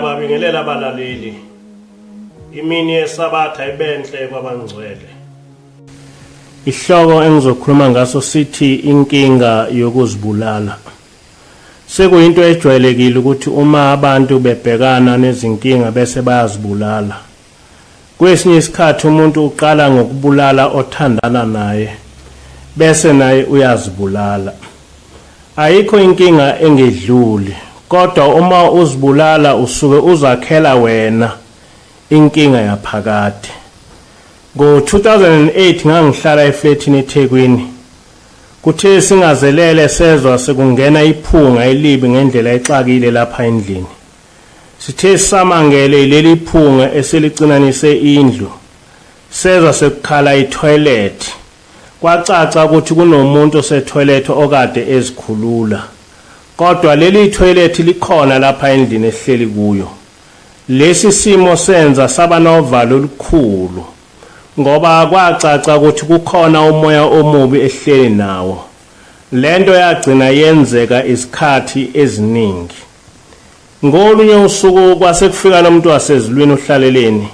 Ngiyababingelela abalaleli. Imini yesabatha ibenhle kwabangcwele. Ihloko engizokhuluma ngaso sithi inkinga yokuzibulala. Sekuyinto ejwayelekile ukuthi uma abantu bebhekana nezinkinga bese bayazibulala. Kwesinye isikhathi umuntu uqala ngokubulala othandana naye bese naye uyazibulala. Ayikho inkinga engedluli, kodwa uma uzibulala usuke uzakhela wena inkinga yaphakade. Ngo-2008 ngangihlala efletini eThekwini. Kuthe singazelele sezwa sekungena iphunga elibi ngendlela exakile lapha endlini. Sithe samangele leli phunga eselicinanise indlu. Sezwa sekukhala itoilet. Kwacaca ukuthi kunomuntu osetoilet okade ezikhulula. Kodwa leli toilet likhona lapha endlini ehleli kuyo. Lesi simo senza saba novalo olukhulu ngoba kwacaca ukuthi kukhona umoya omubi ehleli nawo. Lento yagcina yenzeka isikhathi eziningi. Ngolunye usuku kwasekufika lo muntu wasezulwini uhlaleleni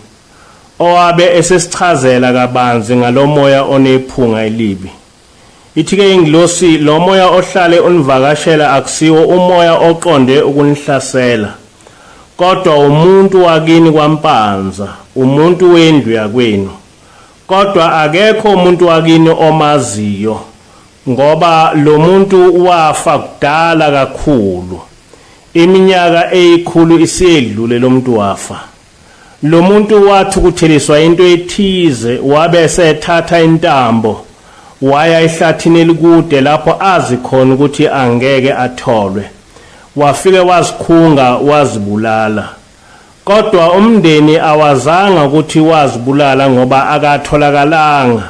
owabe esesichazela kabanzi ngalomoya onephunga elibi. Ithi-ke ingilosi lo moya ohlale univakashela akusiwo umoya oqonde ukunihlasela, kodwa umuntu wakini kwaMpanza, umuntu wendlu yakwenu. Kodwa akekho umuntu wakini omaziyo ngoba lo muntu wafa kudala kakhulu. Iminyaka eyikhulu isiyedlule lo muntu wafa. Lo muntu wathukutheliswa into ethize wabe esethatha intambo waya ehlathini elikude lapho azi khona ukuthi angeke atholwe. Wafike wazikhunga wazibulala. Kodwa umndeni awazanga ukuthi wazibulala ngoba akatholakalanga.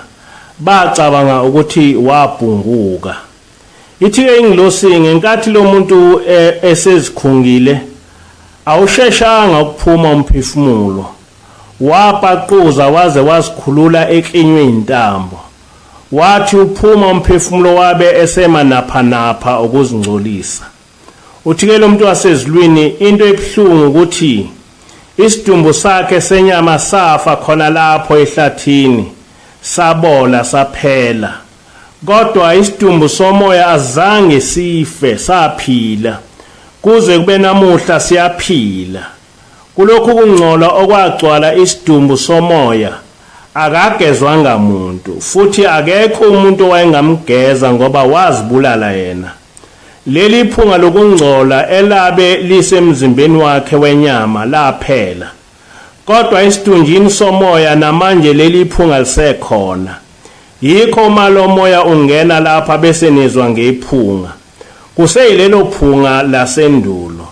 Bacabanga ukuthi wabhunguka. Ithi-ke ingilosi ngenkathi lo muntu esezikhungile awusheshanga ukuphuma umphefumulo. Wapaquza waze wazikhulula eklinywe intambo. Wathi uphuma umphefumulo wabe esema napha ukuzingcolisa. Uthi-ke lo muntu wasezulwini into ebuhlungu ukuthi isidumbu sakhe senyama safa khona lapho ehlathini, sabola saphela. Kodwa isidumbu somoya azange sife, saphila. Kuze kube namuhla siyaphila. Kulokhu kungcola okwagcwala isidumbu somoya akagezwanga muntu, futhi akekho umuntu owayengamgeza ngoba wazibulala yena. Leli phunga lokungcola elabe lisemzimbeni wakhe wenyama laphela. Kodwa isidunjini somoya namanje leli phunga lisekhona. Yikho uma lo moya ungena lapha bese nizwa ngephunga. Kuseyilelo phunga lasendulo.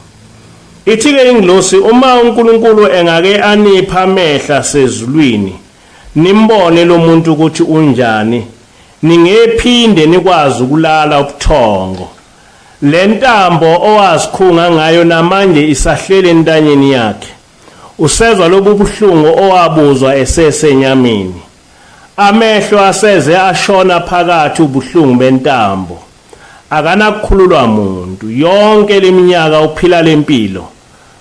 Ithi-ke ingilosi uma uNkulunkulu engake anipha amehla sezulwini nimbone lo muntu ukuthi unjani, ningephinde nikwazi ukulala ubuthongo. Le ntambo owazikhunga ngayo namanje isahlele entanyeni yakhe. Usezwa lobu buhlungu owabuzwa esesenyameni. Amehlo aseze ashona phakathi ubuhlungu bentambo. Akanakukhululwa muntu. Yonke leminyaka uphila lempilo.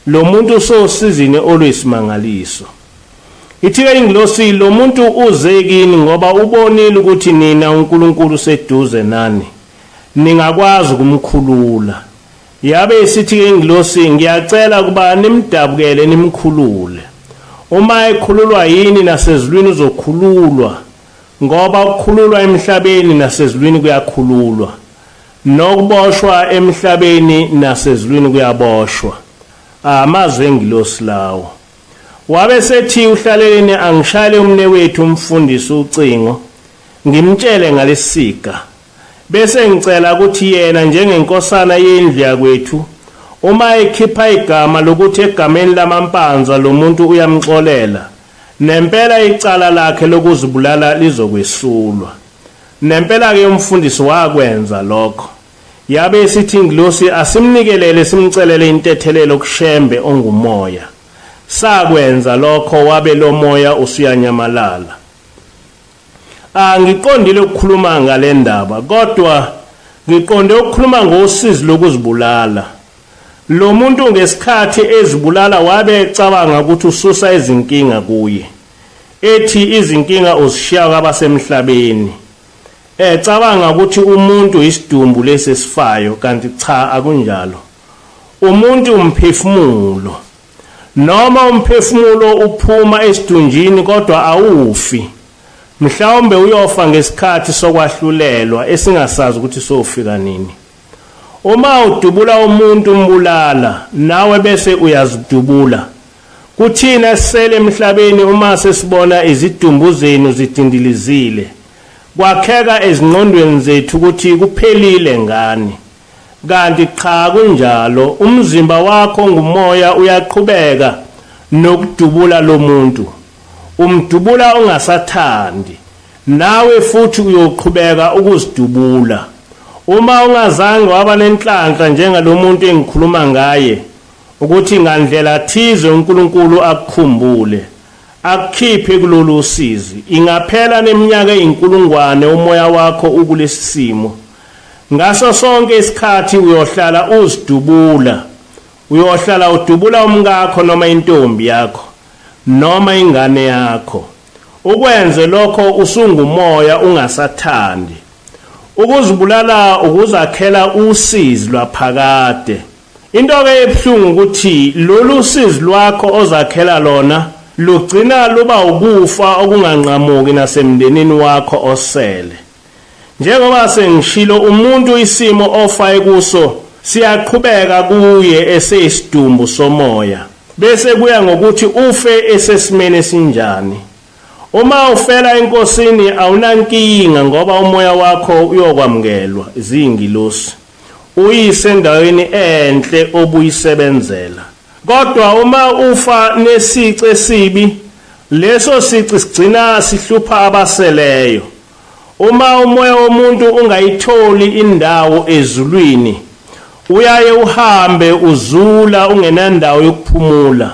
Lo muntu usosizini olwesimangaliso. Ithi-ke ingilosi lo muntu uze kini ngoba ubonile ukuthi nina uNkulunkulu seduze nani. Ningakwazi ukumkhulula. Yabe isithi-ke ingilosi ngiyacela kuba nimdabukele nimkhulule. Uma ekhululwa yini nasezulwini uzokhululwa, ngoba ukukhululwa emhlabeni nasezulwini kuyakhululwa. Nokuboshwa emhlabeni nasezulwini kuyaboshwa. Amazwi engilosi lawo. Wabe sethi uhlaleleni angishayele umnewethu umfundisi ucingo ngimtshele ngalesika. Bese ngicela ukuthi yena njengenkosana yendlu yakwethu uma ekhipha igama lokuthi egameni lamaMpanza lo muntu uyamxolela, nempela icala lakhe lokuzibulala lizokwesulwa. Nempela-ke umfundisi wakwenza lokho. Yabe esithi ingilosi asimnikelele simcelele intethelelo kushembe ongumoya. Sakwenza lokho wabe lo moya usuyanyamalala. Ngiqondile ukukhuluma ngale ndaba, kodwa ngiqonde ukukhuluma ngosizi lokuzibulala. lo muntu ngesikhathi ezibulala wabe ecabanga ukuthi ususa izinkinga kuye, ethi izinkinga uzishiya kwabasemhlabeni, ecabanga ukuthi umuntu isidumbu lesesifayo, kanti cha akunjalo. Umuntu umphefumulo, noma umphefumulo uphuma esidunjini kodwa awufi, mhlawumbe uyofa ngesikhathi sokwahlulelwa esingasazi ukuthi sofika nini. Uma udubula umuntu umbulala nawe bese uyazidubula, kuthina esele emhlabeni uma sesibona izidumbu zenu zidindilizile, kwakheka ezingqondweni zethu ukuthi kuphelile ngani. Kanti cha kunjalo, umzimba wakho ngumoya uyaqhubeka nokudubula lo muntu. Umdubula ungasathandi, nawe futhi uyoqhubeka ukuzidubula. Uma ungazange waba nenhlanhla njengalomuntu engikhuluma ngaye, ukuthi ngandlela thize uNkulunkulu akukhumbule, akukhiphe kulolu usizi, ingaphela neminyaka eyinkulungwane umoya wakho ukulesi simo. Ngaso sonke isikhathi uyohlala uzidubula, uyohlala udubula umkakho noma intombi yakho, noma ingane yakho. Ukwenze lokho usungumoya ungasathandi. Ukuzibulala ukuzakhela usizi lwaphakade. Into ke ebuhlungu ukuthi lolu usizi lwakho ozakhela lona lugcina luba ukufa okunganqamuki nasemndenini wakho osele. Njengoba sengishilo, umuntu isimo ofa kuso siyaqhubeka kuye eseyisidumbu somoya, bese kuya ngokuthi ufe esesimene sinjani. Uma ufela enkosini awunankinga ngoba umoya wakho uyokwamukelwa izingilosi, uyise endaweni enhle obuyisebenzela. Kodwa uma ufa nesici esibi, leso sici sigcina sihlupha abaseleyo. Uma umoya womuntu ungayitholi indawo ezulwini, uyaye uhambe uzula ungenandawo yokuphumula.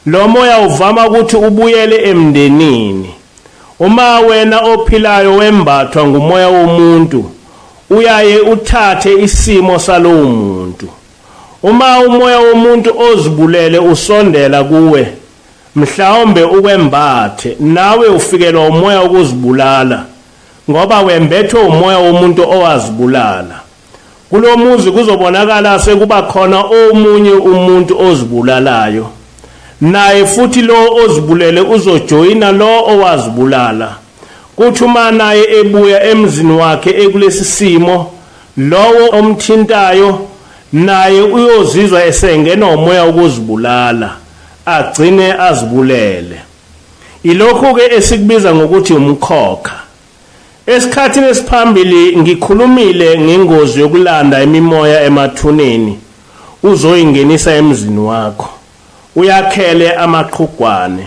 Lo moya uvama ukuthi ubuyele emndenini. Uma wena ophilayo wembathwa ngumoya womuntu, uyaye uthathe isimo salowo muntu. Uma umoya womuntu ozibulele usondela kuwe, mhlawumbe ukwembathe, nawe ufikelwa umoya ukuzibulala, ngoba wembethwe umoya womuntu owazibulala. Kulo muzi kuzobonakala sekuba khona omunye umuntu ozibulalayo, naye futhi lo ozibulele uzojoyina lo owazibulala. Kuthi uma naye ebuya emzini wakhe ekulesi simo, lowo omthintayo naye uyozizwa esengena umoya ukuzibulala, agcine azibulele. Ilokhu ke esikubiza ngokuthi umkhokha. Esikhathini esiphambili ngikhulumile ngengozi yokulanda imimoya emathuneni uzoyingenisa emzini wakho, uyakhele amaqhugwane.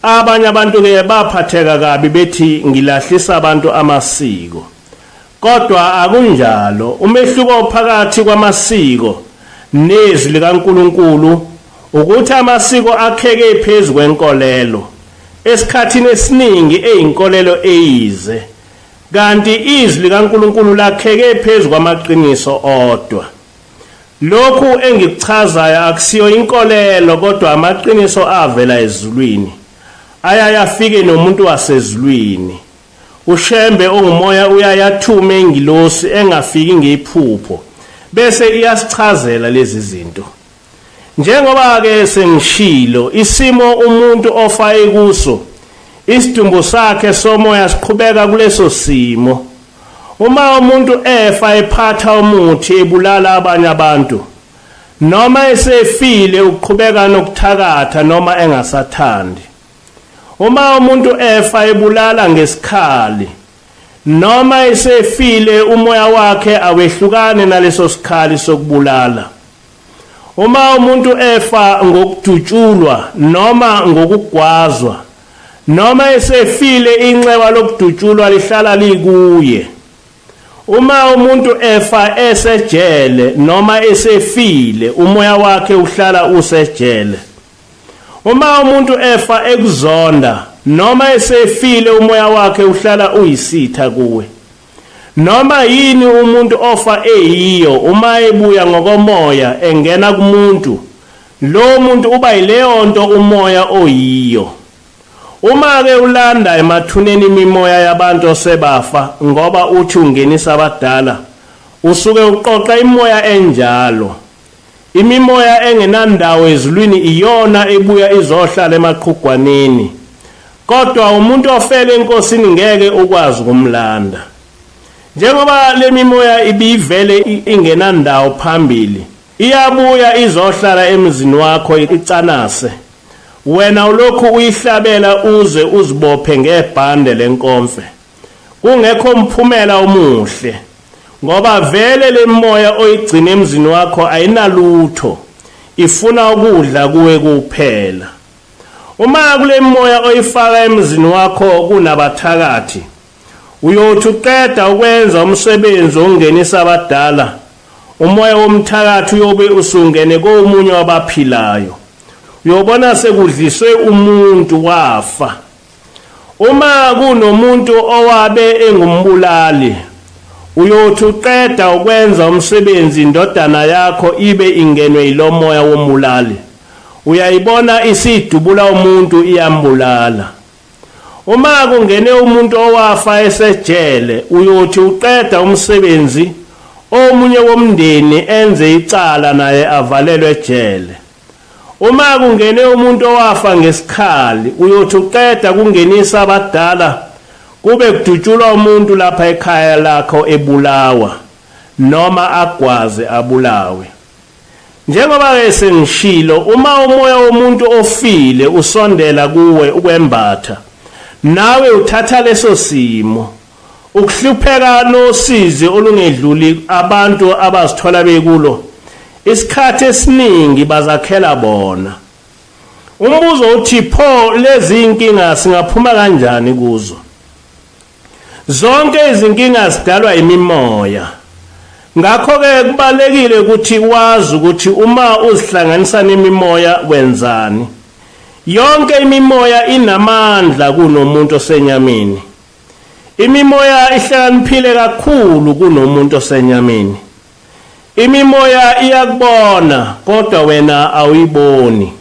Abanye abantu ke baphatheka kabi bethi ngilahlisa abantu amasiko. Kodwa akunjalo. Umehluko phakathi kwamasiko nezwi likaNkulunkulu ukuthi amasiko akheke phezulu kwenkolelo, esikhathini esiningi eyinkolelo eyize, kanti izwi likaNkulunkulu lakheke phezulu kwamaqiniso odwa. Lokhu engikuchazayo akusiyo inkolelo kodwa amaqiniso avela ezulwini, ayayafike nomuntu wasezulwini. Ushembe ongumoya uyayathume ingilosi engafiki ngephupho, bese iyasichazela lezi zinto. Njengoba ke sengishilo, isimo umuntu ofa kuso, isidumbu sakhe somoya siqhubeka kuleso simo. Uma umuntu efa ephatha umuthi ebulala abanye abantu, noma esefile uqhubeka nokuthakatha noma engasathandi. Uma umuntu efa ebulala ngesikhali, noma esefile umoya wakhe awehlukane naleso sikhali sokubulala. Uma umuntu efa ngokudutshulwa noma ngokugwazwa, noma esefile inxeba lokudutshulwa lihlala likuye. Uma umuntu efa esejele noma esefile, umoya wakhe uhlala usejele. Uma umuntu efa ekuzonda noma esefile, umoya wakhe uhlala uyisitha kuwe. noma yini umuntu ofa eyiyo uma ebuya ngokomoya engena kumuntu, lo muntu uba yileyo nto umoya oyiyo. Uma ke ulanda emathuneni imimoya yabantu osebafa ngoba uthi ungenisa abadala, usuke uqoqa imoya enjalo. Imimoya engenandawo ezulwini iyona ebuya izohlala emaqhugwaneni, kodwa umuntu ofele enkosini ngeke ukwazi ukumlanda. Njengoba le mimoya ibivele ingenandawo phambili, iyabuya izohlala emzini wakho icanase. Wena ulokhu uyihlabela uze uzibophe ngebhande lenkomfe. Kungekho mphumela omuhle, ngoba vele le moya oyigcina emzini wakho ayinalutho, ifuna ukudla kuwe kuphela. Uma kule moya oyifaka emzini wakho kunabathakathi, uyothi uqeda ukwenza umsebenzi ongenisa abadala, umoya womthakathi uyobe usungene komunye wabaphilayo. Uyobona sekudliswe umuntu wafa. Uma kunomuntu owabe engumbulali, uyothi uqeda ukwenza umsebenzi indodana yakho ibe ingenwe yilo moya wombulali, uyayibona isidubula umuntu iyambulala. Uma kungene umuntu owafa esejele, uyothi uqeda umsebenzi omunye womndeni enze icala naye avalelwe ejele. Uma kungene umuntu owafa ngesikhali, uyothi uqeda kungenisa abadala, kube kudutshulwa umuntu lapha ekhaya lakho ebulawa noma agwaze abulawe. Njengoba ke sengishilo, uma umoya womuntu ofile usondela kuwe ukwembatha, nawe uthatha leso simo. Ukuhlupheka nosizi olungedluli abantu abazithola bekulo, isikhathi esiningi bazakhela bona. Umbuzo uthi pho lezi inkinga singaphuma kanjani kuzo? Zonke izinkinga zidalwa imimoya. Ngakho-ke kubalekile ukuthi wazi ukuthi uma uzihlanganisa nemimoya wenzani. Yonke imimoya inamandla kunomuntu osenyameni. Imimoya ihlakaniphile kakhulu kunomuntu osenyameni. Imimoya iyakubona kodwa wena awuyiboni.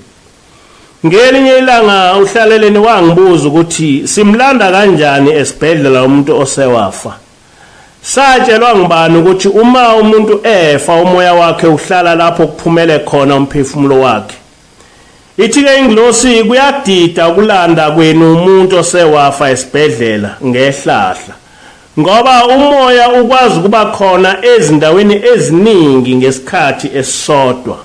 Ngelinye ilanga uhlaleleni wangibuza ukuthi simlanda kanjani esibhedlela umuntu osewafa. Satshelwa ngibani ukuthi uma umuntu efa umoya wakhe uhlala lapho kuphumele khona umphefumulo wakhe. Ithi-ke ingilosi kuyadida ukulanda kwenu umuntu osewafa esibhedlela ngehlahla, ngoba umoya ukwazi ukuba khona ezindaweni eziningi ngesikhathi esisodwa.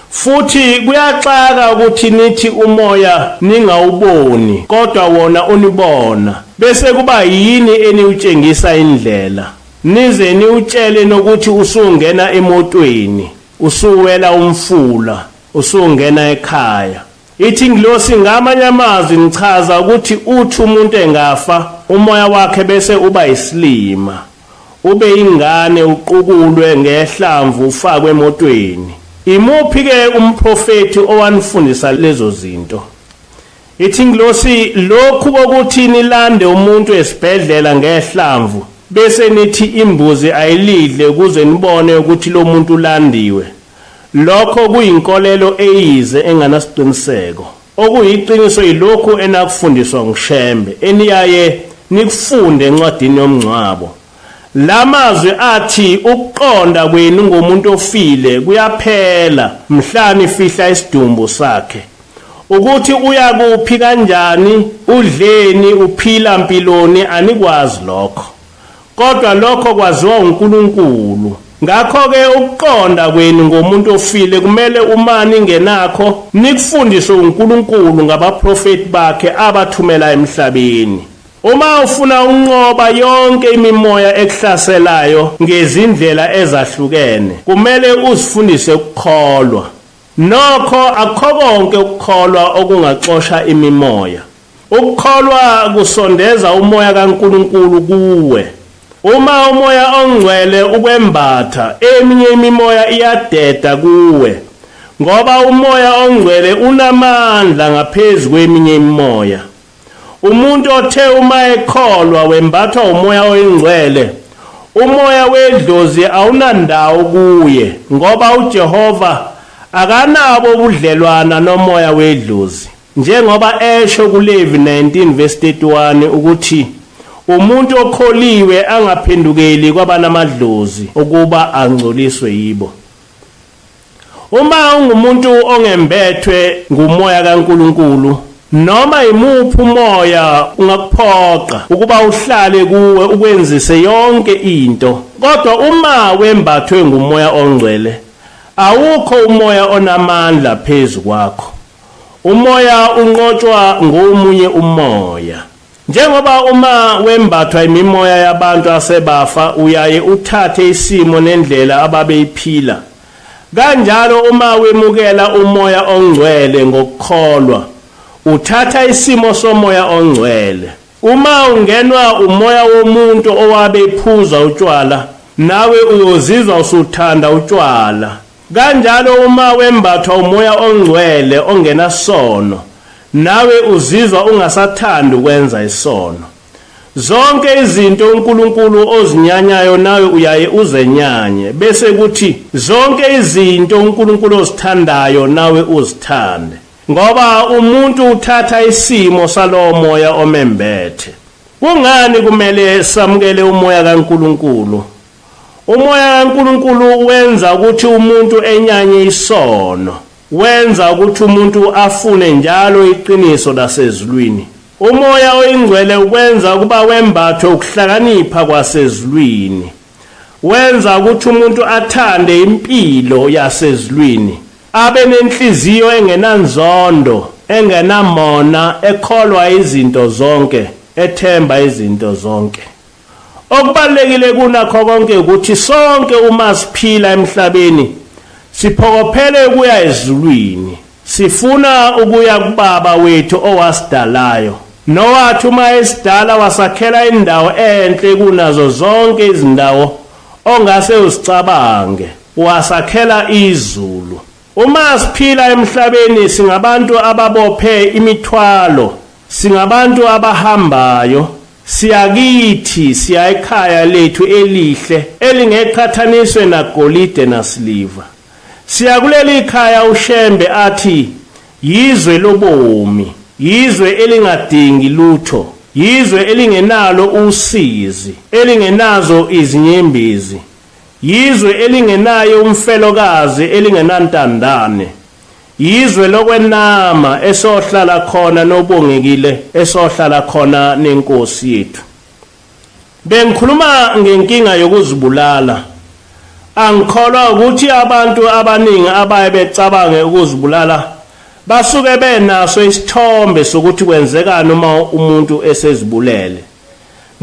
Futhi kuyaxaka ukuthi nithi umoya ningawuboni kodwa wona unibona, bese kuba yini eniutshengisa indlela. Nize niutshele nokuthi usungena emotweni, usuwela umfula, usungena ekhaya. Ithi ingilosi ngamanye amazwi nichaza ukuthi uthi umuntu engafa umoya wakhe bese uba isilima, ube ingane uqukulwe ngehlamvu ufakwe emotweni. Imuphi-ke umprofeti owanifundisa lezo zinto? Ithi ingilosi lokhu kokuthi nilande umuntu esibhedlela ngehlamvu bese nithi imbuzi ayilidle ukuze nibone ukuthi lo muntu ulandiwe, lokho kuyinkolelo eyize enganasiqiniseko. Okuyiqiniso yilokhu enakufundiswa nguShembe eniyaye nikufunde encwadini yomngcwabo. Lamazwi athi ukuqonda kwenu ngomuntu ofile kuyaphela mhlani fihla isidumbu sakhe, ukuthi uyakuphi kanjani, udleni, uphila mpiloni anikwazi lokho, kodwa lokho kwaziwa uNkulunkulu. Ngakho-ke ukuqonda kwenu ngomuntu ofile kumele umani ngenakho nikufundiswe uNkulunkulu ngabaprofeti bakhe abathumela emhlabeni. Uma ufuna unqoba yonke imimoya ekuhlaselayo ngezindlela ezahlukene, kumele uzifundise ukukholwa. Nokho akukho konke ukukholwa okungaxosha imimoya. Ukukholwa kusondeza umoya kaNkulunkulu kuwe. Uma umoya ongcwele ukwembatha, eminye imimoya iyadeda kuwe, ngoba umoya ongcwele unamandla ngaphezu kweminye imimoya. Umuntu othe uma ekholwa wembathwa umoya oyingcwele, umoya wedlozi awunandawo kuye ngoba uJehova akanabo ubudlelwana nomoya wedlozi, njengoba esho kuLevi 19 verse 31 ukuthi umuntu okholiwe angaphendukeli kwabanamadlozi ukuba angcoliswe yibo. Uma ungumuntu ongembethwe ngumoya kaNkuluNkulu, noma imuphi umoya ungakuphoqa ukuba uhlale kuwe ukwenzise yonke into. Kodwa uma wembathwe ngumoya ongcwele, awukho umoya onamandla phezu kwakho. Umoya unqotshwa ngomunye umoya. Njengoba uma wembathwa imimoya yabantu asebafa uyaye uthathe isimo nendlela ababeyiphila, kanjalo uma wemukela umoya ongcwele ngokukholwa uthatha isimo somoya ongcwele. Uma ungenwa umoya womuntu owabe ephuza utshwala, nawe uyozizwa usuthanda utshwala. Kanjalo uma wembathwa umoya ongcwele ongenasono, nawe uzizwa ungasathandi ukwenza isono. Zonke izinto uNkulunkulu ozinyanyayo nawe uyaye uzenyanye, bese kuthi zonke izinto uNkulunkulu ozithandayo nawe uzithande. Ngoba umuntu uthatha isimo salowo moya omembethe. Kungani kumele samukele umoya kaNkulunkulu? Umoya kaNkulunkulu wenza ukuthi umuntu enyanye isono, wenza ukuthi umuntu afune njalo iqiniso lasezulwini. Umoya oyingcwele ukwenza ukuba wembathwe ukuhlakanipha kwasezulwini, wenza ukuthi umuntu athande impilo yasezulwini, abe nenhliziyo engenanzondo, engenamona, ekholwa izinto zonke, ethemba izinto zonke. Okubalekile kunakho konke ukuthi sonke uma siphila emhlabeni siphokophele ukuya ezulwini. Sifuna ukuya kuBaba wethu owasidalayo. Nowathi uma esidala wasakhela indawo enhle kunazo zonke izindawo ongase uzicabange, wasakhela izulu. Uma siphila emhlabeni singabantu ababophe imithwalo, singabantu abahambayo, siyakithi siya ekhaya lethu elihle elingeqhathaniswe nagolide nasiliva. Siyakuleli ikhaya uShembe athi yizwe lobomi, yizwe elingadingi lutho, yizwe elingenalo usizi, elingenazo izinyembezi, yizwe elingenayo umfelokazi elingenantandane, yizwe lokwenama esohlala khona nobongekile, esohlala khona nenkosi yethu. Bengikhuluma ngenkinga yokuzibulala. Angikholwa ukuthi abantu abaningi abaye becabange ukuzibulala basuke benaso isithombe sokuthi kwenzekani uma umuntu esezibulele.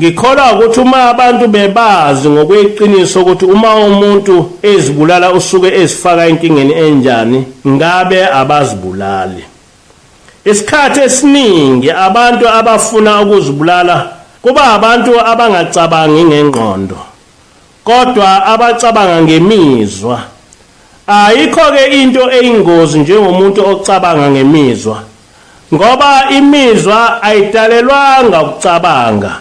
Ngikholwa ukuthi uma abantu bebazi ngokweqiniso ukuthi uma umuntu ezibulala usuke ezifaka enkingeni enjani, ngabe abazibulali. Isikhathi esiningi abantu abafuna ukuzibulala kuba abantu abangacabangi ngengqondo, kodwa abacabanga ngemizwa. Ayikho-ke into eyingozi njengomuntu ocabanga ngemizwa, ngoba imizwa ayidalelwanga ukucabanga.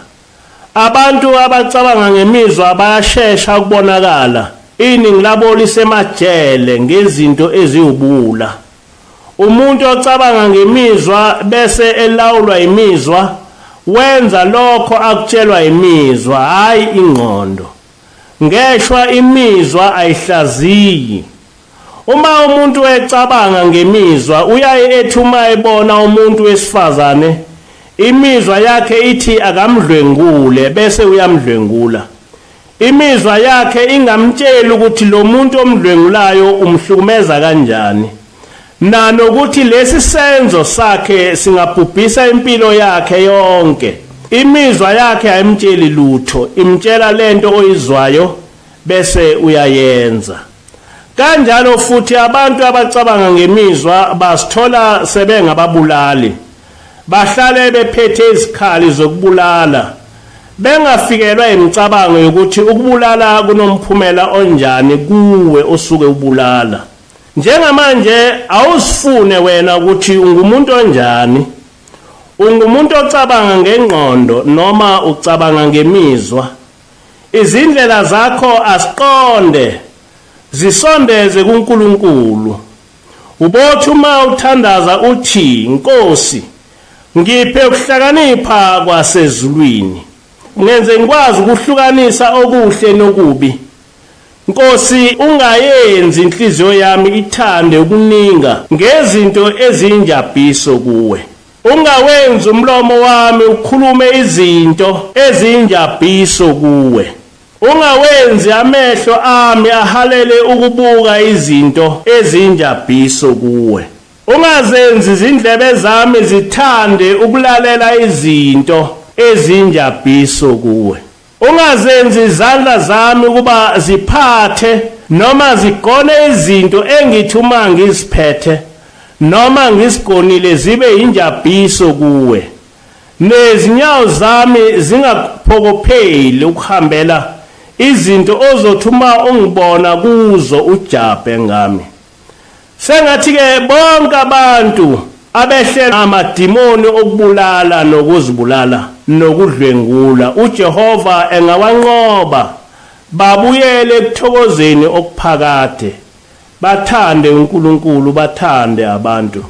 Abantu abacabanga ngemizwa bayashesha ukubonakala. Iningi labo lisemajele ngezinto eziwubula. Umuntu ocabanga ngemizwa bese elawulwa imizwa wenza lokho akutshelwa imizwa, hayi ingqondo. Ngeshwa imizwa ayihlaziyi. Uma umuntu ecabanga ngemizwa uyaye ethi uma ebona umuntu wesifazane imizwa yakhe ithi akamdlwengule bese uyamdlwengula. Imizwa yakhe ingamtshela ukuthi lo muntu omdlwengulayo umhlukumeza kanjani, nanokuthi lesi senzo sakhe singabhubhisa impilo yakhe yonke. Imizwa yakhe ayimtsheli lutho, imtshela lento oyizwayo bese uyayenza. Kanjalo futhi abantu abacabanga ngemizwa basithola sebengababulali, bahlale bephethe izikhali zokubulala, bengafikelwa imicabango yokuthi ukubulala kunomphumela onjani kuwe osuke ubulala. Njengamanje awusifune wena ukuthi ungumuntu onjani, ungumuntu ocabanga ngengqondo noma ucabanga ngemizwa. izindlela zakho asiqonde zisondeze kuNkulunkulu. Ubothi uma uthandaza uthi, Nkosi, ngiphe ukuhlakanipha kwasezulwini, ngenze ngikwazi ukuhlukanisa okuhle nokubi. Nkosi, ungayenzi inhliziyo yami ithande ukuninga ngezinto ezinjabhiso kuwe. Ungawenzi umlomo wami ukhulume izinto ezinjabhiso kuwe. Ungawenzi amehlo ami ahalele ukubuka izinto ezinjabhiso kuwe. Ungazenzi izindlebe zami zithande ukulalela izinto ezinjabhiso kuwe. Ungazenzi izandla zami kuba ziphathe noma zigone izinto engithi uma ngiziphethe noma ngisigonile zibe injabhiso kuwe. Nezinyawo zami zingaphokopheli ukuhambela izinto ozothi uma ungibona kuzo ujabhe ngami. Sengathi-ke bonke abantu abehlela amadimoni okubulala nokuzibulala nokudlwengula uJehova engawanqoba, babuyele ekuthokozeni okuphakade, bathande uNkulunkulu, bathande abantu.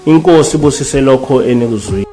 Inkosi busise lokho enikuzwile.